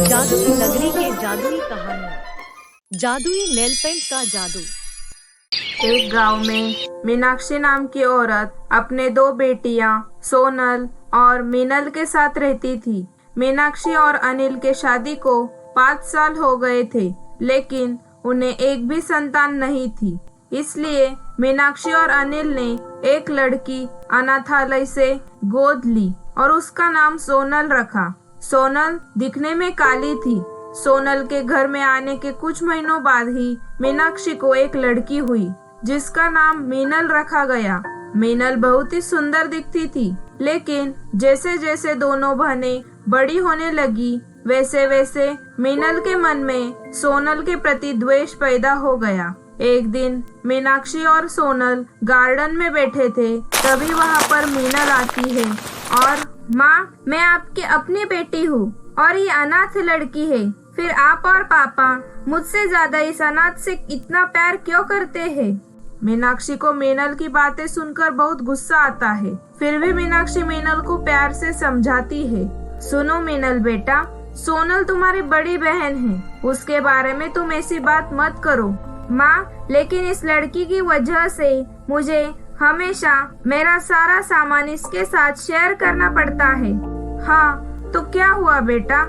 जादुई नगरी के जादुई कहानी। जादुई नेल पेंट का जादू। एक गांव में मीनाक्षी नाम की औरत अपने दो बेटियां सोनल और मीनल के साथ रहती थी। मीनाक्षी और अनिल के शादी को 5 साल हो गए थे, लेकिन उन्हें एक भी संतान नहीं थी। इसलिए मीनाक्षी और अनिल ने एक लड़की अनाथालय से गोद ली और उसका नाम सोनल रखा। सोनल दिखने में काली थी। सोनल के घर में आने के कुछ महीनों बाद ही मीनाक्षी को एक लड़की हुई, जिसका नाम मीनल रखा गया। मीनल बहुत ही सुंदर दिखती थी, लेकिन जैसे जैसे दोनों बहनें बड़ी होने लगी, वैसे वैसे मीनल के मन में सोनल के प्रति द्वेष पैदा हो गया। एक दिन मीनाक्षी और सोनल गार्डन में बैठे थे, तभी वहाँ पर मीनल आती है और माँ, मैं आपकी अपनी बेटी हूँ और ये अनाथ लड़की है। फिर आप और पापा मुझसे ज्यादा इस अनाथ से इतना प्यार क्यों करते हैं? मीनाक्षी को मीनल की बातें सुनकर बहुत गुस्सा आता है। फिर भी मीनाक्षी मीनल को प्यार से समझाती है। सुनो मीनल बेटा, सोनल तुम्हारी बड़ी बहन है, उसके बारे में तुम ऐसी बात मत करो। माँ, लेकिन इस लड़की की वजह से मुझे हमेशा मेरा सारा सामान इसके साथ शेयर करना पड़ता है। हाँ, तो क्या हुआ बेटा?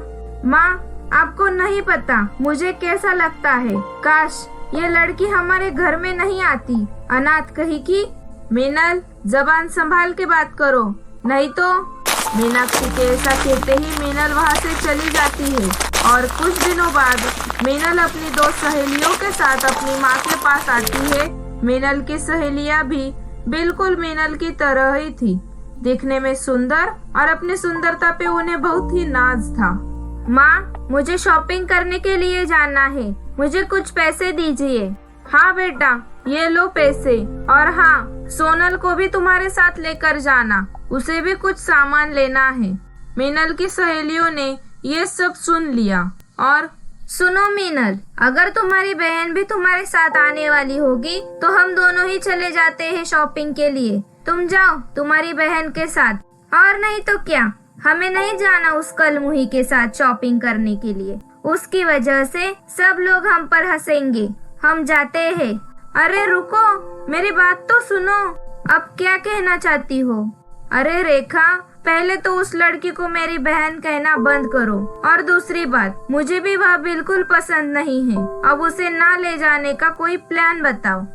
माँ, आपको नहीं पता मुझे कैसा लगता है। काश ये लड़की हमारे घर में नहीं आती। अनाथ कही की। मीनल, जबान संभाल के बात करो, नहीं तो। मीनाक्षी के ऐसा कहते ही मीनल वहाँ से चली जाती है और कुछ दिनों बाद मीनल अपनी 2 सहेलियों के साथ अपनी माँ के पास आती है। मीनल की सहेलियाँ भी बिल्कुल मीनल की तरह ही थी, दिखने में सुंदर, और अपनी सुंदरता पे उन्हें बहुत ही नाज था। माँ, मुझे शॉपिंग करने के लिए जाना है, मुझे कुछ पैसे दीजिए। हाँ बेटा, ये लो पैसे, और हाँ, सोनल को भी तुम्हारे साथ लेकर जाना, उसे भी कुछ सामान लेना है। मीनल की सहेलियों ने ये सब सुन लिया और सुनो मीनल, अगर तुम्हारी बहन भी तुम्हारे साथ आने वाली होगी तो हम दोनों ही चले जाते हैं शॉपिंग के लिए। तुम जाओ तुम्हारी बहन के साथ, और नहीं तो क्या, हमें नहीं जाना उस कलमुही के साथ शॉपिंग करने के लिए। उसकी वजह से सब लोग हम पर हंसेंगे। हम जाते हैं। अरे रुको, मेरी बात तो सुनो, अब क्या कहना चाहती हो? अरे रेखा, पहले तो उस लड़की को मेरी बहन कहना बंद करो, और दूसरी बात, मुझे भी वह बिल्कुल पसंद नहीं है। अब उसे ना ले जाने का कोई प्लान बताओ।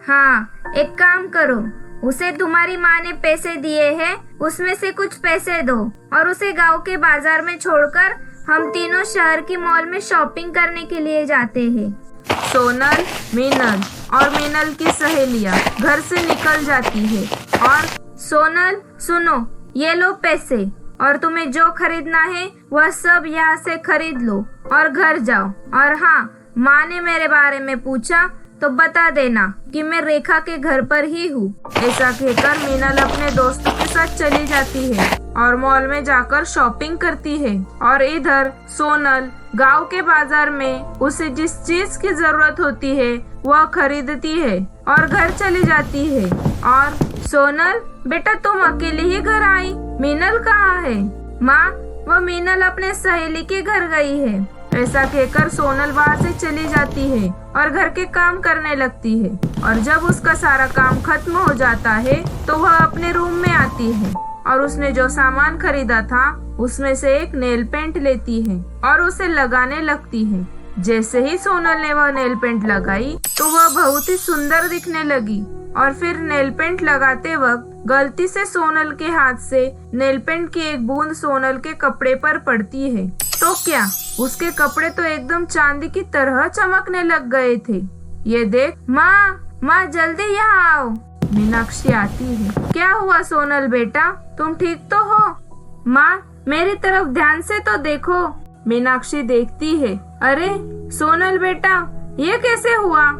हाँ, एक काम करो, उसे तुम्हारी माँ ने पैसे दिए हैं, उसमें से कुछ पैसे दो और उसे गांव के बाजार में छोड़कर हम तीनों शहर की मॉल में शॉपिंग करने के लिए जाते हैं। सोनल, मीनल और मीनल की सहेलियाँ घर से निकल जाती है और सोनल, सुनो, ये लो पैसे, और तुम्हें जो खरीदना है वह सब यहाँ से खरीद लो और घर जाओ। और हाँ, माँ ने मेरे बारे में पूछा तो बता देना कि मैं रेखा के घर पर ही हूँ। ऐसा कहकर मीनल अपने दोस्तों के साथ चली जाती है और मॉल में जाकर शॉपिंग करती है, और इधर सोनल गांव के बाजार में उसे जिस चीज की जरूरत होती है वह खरीदती है और घर चली जाती है। और सोनल बेटा, तुम अकेले ही घर आई, मीनल कहाँ है? माँ, वह मीनल अपने सहेली के घर गई है। ऐसा कहकर सोनल वहाँ से चली जाती है और घर के काम करने लगती है, और जब उसका सारा काम खत्म हो जाता है तो वह अपने रूम में आती है और उसने जो सामान खरीदा था उसमें से एक नेल पेंट लेती है और उसे लगाने लगती है। जैसे ही सोनल ने वह नेल पेंट लगाई तो वह बहुत ही सुंदर दिखने लगी, और फिर नेल पेंट लगाते वक्त गलती से सोनल के हाथ से नेल पेंट की एक बूंद सोनल के कपड़े पर पड़ती है। तो क्या, उसके कपड़े तो एकदम चांदी की तरह चमकने लग गए थे। ये देख, माँ जल्दी यहाँ आओ। मीनाक्षी आती है। क्या हुआ सोनल बेटा, तुम ठीक तो हो? माँ, मेरी तरफ ध्यान से तो देखो। मीनाक्षी देखती है। अरे सोनल बेटा, ये कैसे हुआ?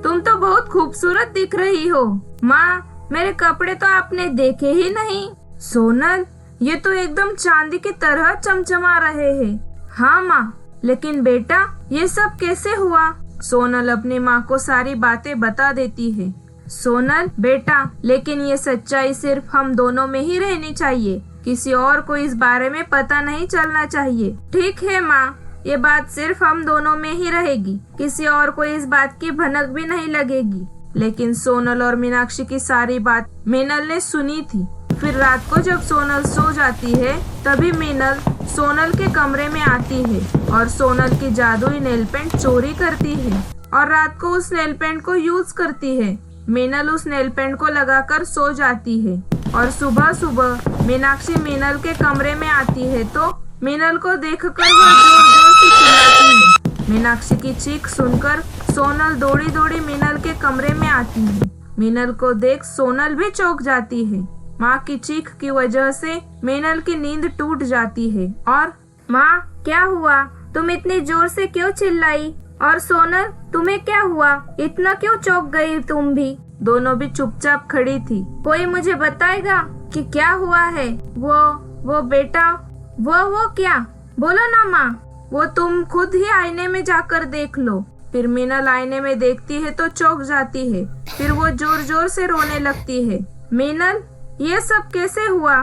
तुम तो बहुत खूबसूरत दिख रही हो। माँ, मेरे कपड़े तो आपने देखे ही नहीं। सोनल, ये तो एकदम चांदी की तरह चमचमा रहे हैं। हाँ माँ, लेकिन बेटा ये सब कैसे हुआ? सोनल अपनी माँ को सारी बातें बता देती है। सोनल बेटा, लेकिन ये सच्चाई सिर्फ हम दोनों में ही रहनी चाहिए। किसी और को इस बारे में पता नहीं चलना चाहिए। ठीक है माँ, ये बात सिर्फ हम दोनों में ही रहेगी, किसी और को इस बात की भनक भी नहीं लगेगी। लेकिन सोनल और मीनाक्षी की सारी बात मीनल ने सुनी थी। फिर रात को जब सोनल सो जाती है तभी मीनल सोनल के कमरे में आती है और सोनल की जादुई नेल पेंट चोरी करती है और रात को उस नेल पेंट को यूज करती है। मीनल उस नेल पेंट को लगाकर सो जाती है और सुबह सुबह मीनाक्षी मीनल के कमरे में आती है तो मीनल को देखकर वह जोर-जोर से चिल्लाती है। मीनाक्षी की चीख सुनकर सोनल दौड़ी दौड़ी मीनल के कमरे में आती है। मीनल को देख सोनल भी चौंक जाती है। माँ की चीख की वजह से मीनल की नींद टूट जाती है और माँ क्या हुआ, तुम इतनी जोर से क्यों चिल्लाई? और सोनल तुम्हें क्या हुआ, इतना क्यों चौंक गई तुम भी? दोनों भी चुपचाप खड़ी थी। कोई मुझे बताएगा कि क्या हुआ है? वो बेटा, वो क्या? बोलो ना माँ। वो तुम खुद ही आईने में जाकर देख लो। फिर मीनल आईने में देखती है तो चौंक जाती है। फिर वो जोर जोर से रोने लगती है। मीनल, ये सब कैसे हुआ?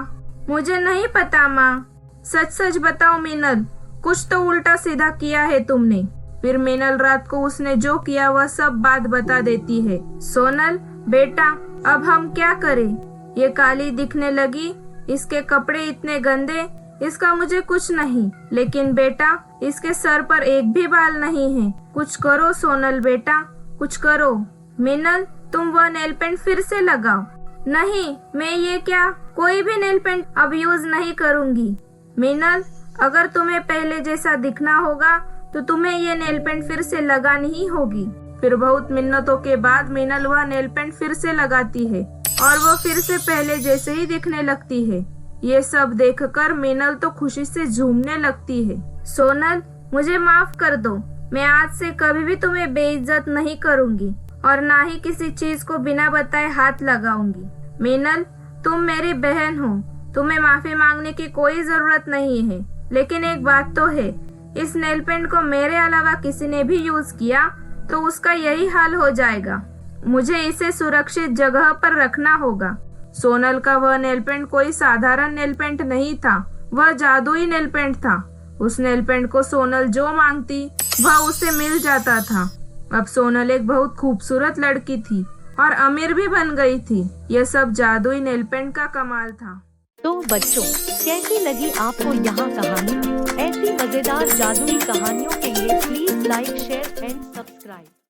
मुझे नहीं पता माँ, सच सच बताओ मीनल, कुछ तो उल्टा सीधा किया है तुमने। फिर मीनल रात को उसने जो किया वह सब बात बता देती है। सोनल बेटा, अब हम क्या करें? ये काली दिखने लगी, इसके कपड़े इतने गंदे, इसका मुझे कुछ नहीं। लेकिन बेटा, इसके सर पर एक भी बाल नहीं है। कुछ करो सोनल बेटा, कुछ करो। मीनल, तुम वह नेल पेंट फिर से लगाओ। नहीं, मैं ये क्या, कोई भी नेल पेंट अब यूज नहीं करूंगी। मीनल, अगर तुम्हें पहले जैसा दिखना होगा तो तुम्हें ये नेल पेंट फिर से लगानी ही होगी। फिर बहुत मिन्नतों के बाद मीनल वह नेल पेंट फिर से लगाती है और वो फिर से पहले जैसे ही दिखने लगती है। ये सब देखकर मीनल तो खुशी से झूमने लगती है। सोनल, मुझे माफ कर दो, मैं आज से कभी भी तुम्हें बेइज्जत नहीं करूंगी और ना ही किसी चीज को बिना बताए हाथ लगाऊंगी। मीनल, तुम मेरी बहन हो, तुम्हें माफी मांगने की कोई जरूरत नहीं है। लेकिन एक बात तो है, इस नेल पेंट को मेरे अलावा किसी ने भी यूज किया तो उसका यही हाल हो जाएगा। मुझे इसे सुरक्षित जगह पर रखना होगा। सोनल का वह नेल पेंट कोई साधारण नेल पेंट नहीं था, वह जादुई नेल पेंट था। उस नेल पेंट को सोनल जो मांगती वह उसे मिल जाता था। अब सोनल एक बहुत खूबसूरत लड़की थी और अमीर भी बन गई थी। यह सब जादुई नेल पेंट का कमाल था। तो बच्चों, कैसी लगी आपको यहाँ कहानी? ऐसी मजेदार जादुई कहानियों के लिए please like, share and subscribe.